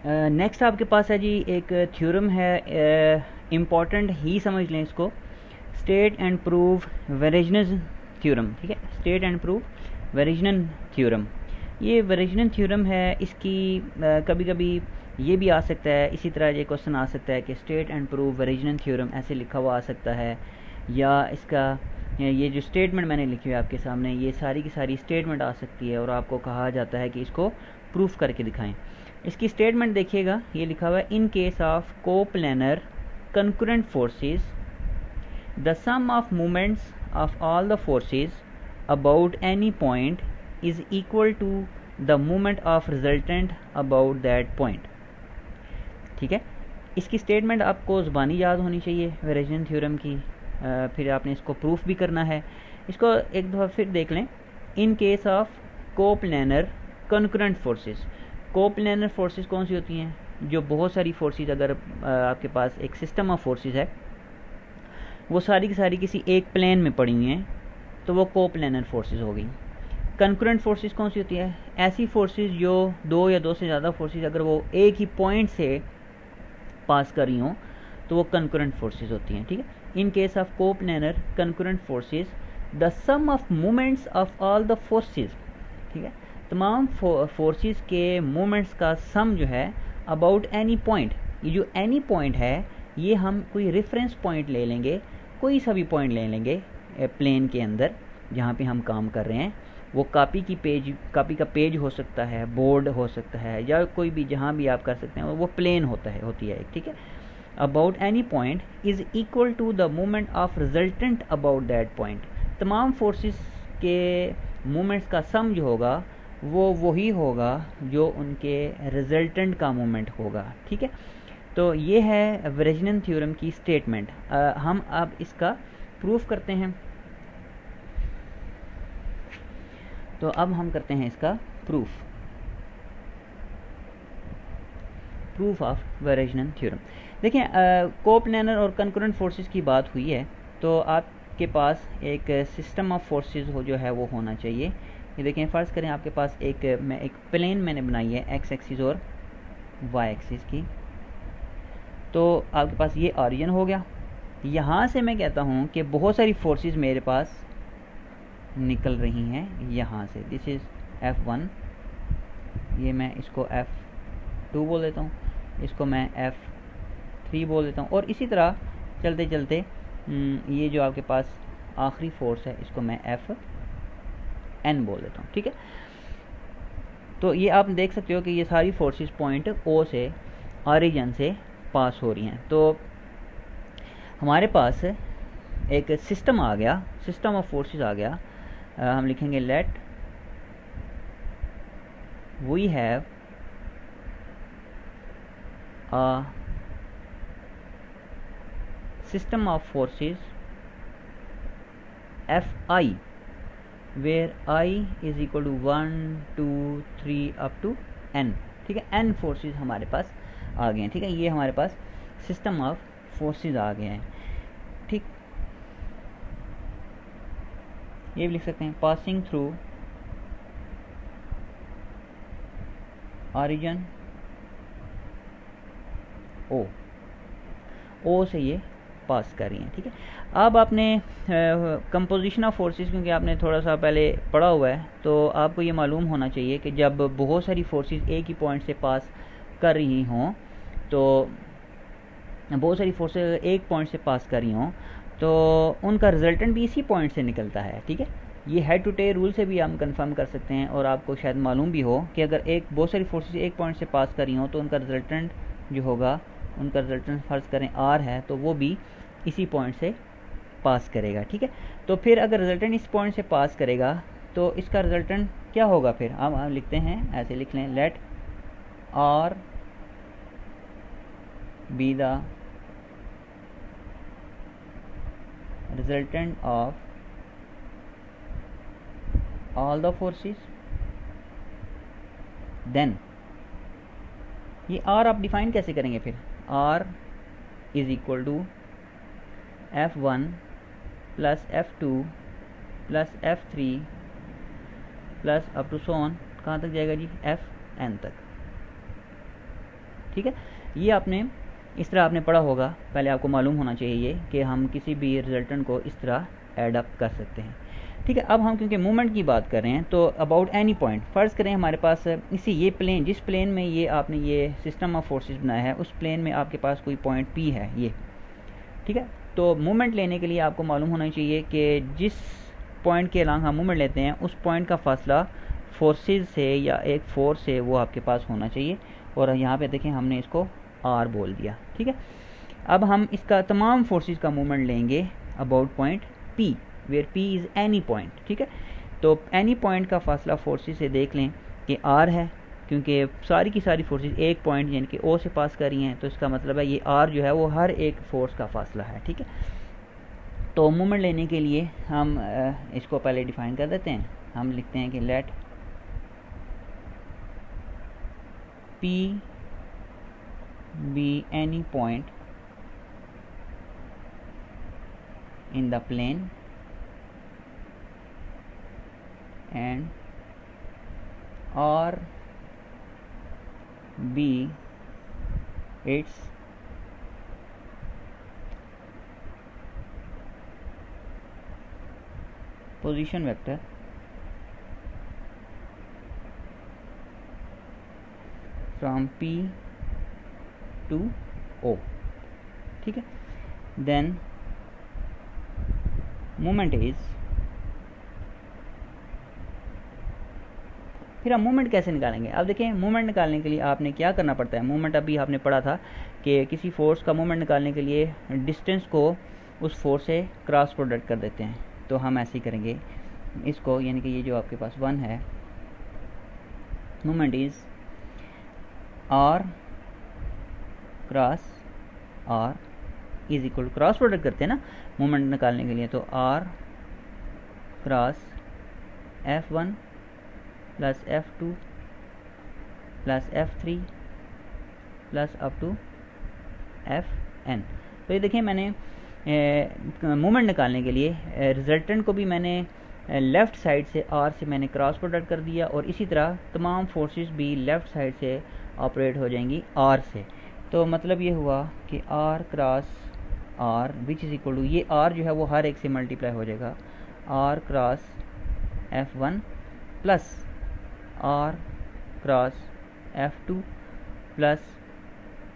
Next आपके पास है जी एक थ्योरम है, इम्पॉर्टेंट ही समझ लें इसको, स्टेट एंड प्रूव वेरिजनस थ्योरम। ठीक है, स्टेट एंड प्रूव वेरिजनन थ्योरम। ये वेरिजनन थ्योरम है, इसकी कभी कभी ये भी आ सकता है, इसी तरह ये क्वेश्चन आ सकता है कि स्टेट एंड प्रूव वेरिजनन थ्योरम ऐसे लिखा हुआ आ सकता है, या इसका ये जो स्टेटमेंट मैंने लिखी हुई है आपके सामने, ये सारी की सारी स्टेटमेंट आ सकती है और आपको कहा जाता है कि इसको प्रूफ करके दिखाएं। इसकी स्टेटमेंट देखिएगा, ये लिखा हुआ है, in case of coplanar concurrent forces the sum of moments of all the forces about any point is equal to the moment of resultant about that point. ठीक है, इसकी स्टेटमेंट आपको ज़ुबानी याद होनी चाहिए वेरिजनन थ्योरम की, फिर आपने इसको प्रूफ भी करना है। इसको एक दफ़ा फिर देख लें, इन case of coplanar concurrent forces. Coplanar forces कौन सी होती हैं? जो बहुत सारी फोर्सेस, अगर आपके पास एक सिस्टम ऑफ फोर्सेस है, वो सारी की सारी किसी एक प्लेन में पड़ी हुई हैं, तो वो कोप्लेनर फोर्सेस हो गई। कंकरेंट फोर्सेस कौन सी होती है? ऐसी फोर्सेस जो दो या दो से ज़्यादा फोर्सेस अगर वो एक ही पॉइंट से पास कर रही हों, तो वो कंकरेंट फोर्सेस होती हैं। ठीक है, in case of coplanar concurrent forces the sum of moments of all the forces. ठीक है, तमाम फोर्सेस के मोमेंट्स का सम जो है अबाउट एनी पॉइंट, ये जो एनी पॉइंट है ये हम कोई रेफरेंस पॉइंट ले लेंगे, कोई सा भी पॉइंट ले लेंगे प्लेन के अंदर जहाँ पे हम काम कर रहे हैं। वो कापी का पेज हो सकता है, बोर्ड हो सकता है, या कोई भी जहाँ भी आप कर सकते हैं, वो प्लेन होती है। ठीक है, about any point is equal to the moment of resultant about that point. तमाम फोर्सेस के मोमेंट्स का सम जो होगा वो वही होगा जो उनके रिजल्टेंट का मोमेंट होगा। ठीक है, तो ये है वेरिजनन थ्योरम की स्टेटमेंट। हम अब इसका प्रूफ करते हैं। तो अब हम करते हैं इसका प्रूफ ऑफ वेरिजनन थ्योरम। देखिए, कोप्लेनर और कंकरेंट फोर्सेस की बात हुई है, तो आपके पास एक सिस्टम ऑफ फोर्सेस हो जो है वो होना चाहिए। ये देखें, फ़र्ज़ करें आपके पास एक प्लेन मैंने बनाई है एक्स एक्सिस और वाई एक्सिस की, तो आपके पास ये ऑरिजिन हो गया। यहाँ से मैं कहता हूँ कि बहुत सारी फोर्सेस मेरे पास निकल रही हैं यहाँ से। दिस इज़ F1, ये मैं इसको F2 बोल देता हूँ, इसको मैं F3 बोल देता हूँ, और इसी तरह चलते चलते ये जो आपके पास आखिरी फोर्स है इसको मैं Fn बोल देता हूँ। ठीक है, तो ये आप देख सकते हो कि ये सारी फोर्सेस पॉइंट O से, ऑरिजिन से पास हो रही हैं। तो हमारे पास एक सिस्टम आ गया, सिस्टम ऑफ फोर्सेस आ गया। हम लिखेंगे let we have a system of forces Fi where I is equal to 1 2 3 up to n। ठीक है, n फोर्सेस हमारे पास आ गए हैं। ठीक है, ये हमारे पास सिस्टम ऑफ फोर्सेस आ गए हैं। ठीक, ये भी लिख सकते हैं, पासिंग थ्रू ऑरिजिन ओ से ये पास कर रही हैं। ठीक है, अब आपने कंपोजिशन ऑफ फोर्सेस, क्योंकि आपने थोड़ा सा पहले पढ़ा हुआ है, तो आपको ये मालूम होना चाहिए कि जब बहुत सारी फोर्सेस एक ही पॉइंट से पास कर रही हों, तो बहुत सारी फोर्सेस एक पॉइंट से पास कर रही हों, तो उनका रिजल्टेंट भी इसी पॉइंट से निकलता है। ठीक है, ये हेड टू टेल रूल से भी हम कंफर्म कर सकते हैं, और आपको शायद मालूम भी हो कि अगर बहुत सारी फोर्सेस एक पॉइंट से पास कर रही हों, तो उनका रिजल्टेंट जो होगा, उनका रिजल्टेंट फ़र्ज़ करें R है, तो वो भी इसी पॉइंट से पास करेगा। ठीक है, तो फिर अगर रिजल्टेंट इस पॉइंट से पास करेगा तो इसका रिजल्टेंट क्या होगा? फिर हम लिखते हैं, ऐसे लिख लें, let R be the resultant of all the forces, then ये R आप डिफाइन कैसे करेंगे? फिर R is equal to F1 plus F2 plus F3 plus up to so on, कहाँ तक जाएगा जी? Fn तक। ठीक है, ये आपने इस तरह आपने पढ़ा होगा, पहले आपको मालूम होना चाहिए कि हम किसी भी रिजल्टेंट को इस तरह ऐड अप कर सकते हैं। ठीक है, अब हम क्योंकि मूवमेंट की बात कर रहे हैं तो अबाउट एनी पॉइंट, फ़र्ज़ करें हमारे पास इसी ये प्लेन, जिस प्लेन में ये आपने ये सिस्टम ऑफ फोर्सेस बनाया है, उस प्लेन में आपके पास कोई पॉइंट पी है ये। ठीक है, तो मूवमेंट लेने के लिए आपको मालूम होना चाहिए कि जिस पॉइंट के अलॉन्ग हम मूवमेंट लेते हैं उस पॉइंट का फासला फोर्सेज से या एक फोर्स से वो आपके पास होना चाहिए। और यहाँ पे देखें हमने इसको आर बोल दिया। ठीक है, अब हम इसका तमाम फोर्सेस का मूवमेंट लेंगे about point P, where P is any point. ठीक है, तो एनी पॉइंट का फासला फोर्सेस से देख लें कि आर है, क्योंकि सारी की सारी फोर्सेस एक पॉइंट यानी कि ओ से पास कर रही हैं, तो इसका मतलब है ये आर जो है वो हर एक फोर्स का फासला है। ठीक है, तो मूवमेंट लेने के लिए हम इसको पहले डिफाइन कर देते हैं। हम लिखते हैं कि let P be any point in the plane and R be its position vector from P to O। ठीक है, then मोमेंट इज, फिर हम मोमेंट कैसे निकालेंगे। अब देखें मोमेंट निकालने के लिए आपने क्या करना पड़ता है। मोमेंट अभी आपने पढ़ा था कि किसी फोर्स का मोमेंट निकालने के लिए डिस्टेंस को उस फोर्स से क्रॉस प्रोडक्ट कर देते हैं। तो हम ऐसे ही करेंगे इसको, यानी कि ये जो आपके पास 1 है, moment is R cross R is equal to, cross product करते हैं ना मोमेंट निकालने के लिए, तो R cross F1 plus F2 plus F3 plus up to Fn। तो ये देखिए मैंने मोमेंट निकालने के लिए रिजल्टेंट को भी मैंने लेफ़्ट साइड से R से मैंने क्रॉस प्रोडक्ट कर दिया, और इसी तरह तमाम फोर्सेस भी लेफ़्ट साइड से ऑपरेट हो जाएंगी R से। तो मतलब ये हुआ कि R cross R which is equal to, ये R जो है वो हर एक से मल्टीप्लाई हो जाएगा, R cross F1 plus R cross F2 plus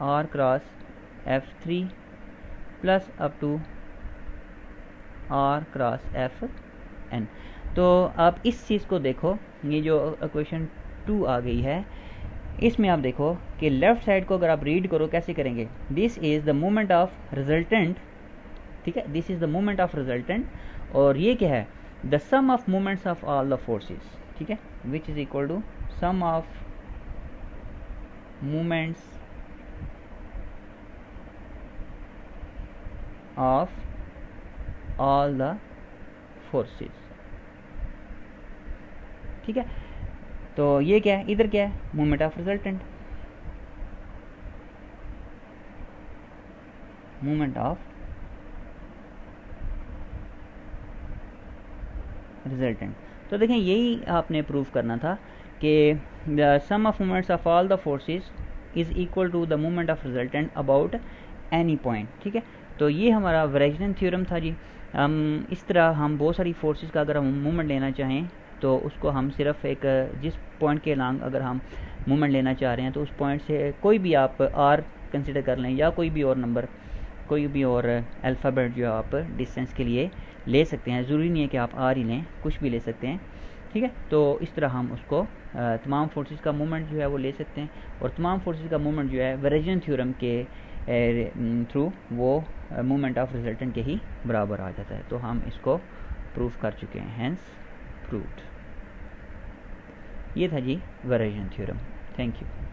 R cross F3 plus up to R cross Fn। तो आप इस चीज़ को देखो, ये जो इक्वेशन 2 आ गई है, इसमें आप देखो कि लेफ़्ट साइड को अगर आप रीड करो कैसे करेंगे, this is the moment of resultant. ठीक है, this is the moment of resultant, और ये क्या है, the sum of moments of all the forces. ठीक है, which is equal to sum of moments of all the forces. ठीक है, तो ये क्या है, इधर क्या है, moment of resultant, moment of resultant. तो देखें यही आपने प्रूव करना था कि the sum of moments of all the forces is equal to the moment of resultant about any point. ठीक है, तो ये हमारा वेरेजनन थ्योरम था जी। हम इस तरह हम बहुत सारी फोर्सेस का अगर हम मूवमेंट लेना चाहें तो उसको हम सिर्फ एक जिस पॉइंट के अलॉन्ग अगर हम मूवमेंट लेना चाह रहे हैं तो उस पॉइंट से कोई भी आप आर कंसिडर कर लें, या कोई भी और नंबर, कोई भी और अल्फ़ाबेट जो आप डिस्टेंस के लिए ले सकते हैं। ज़रूरी नहीं है कि आप आर ही लें, कुछ भी ले सकते हैं। ठीक है, तो इस तरह हम उसको तमाम फोर्सेस का मूवमेंट जो है वो ले सकते हैं, और तमाम फोर्सेस का मूवमेंट जो है वेरेजन थ्योरम के थ्रू वो मूवमेंट ऑफ रिजल्टेंट के ही बराबर आ जाता है। तो हम इसको प्रूव कर चुके हैं, हेंस प्रूव्ड। ये था जी वेरेजन थ्योरम। Thank you.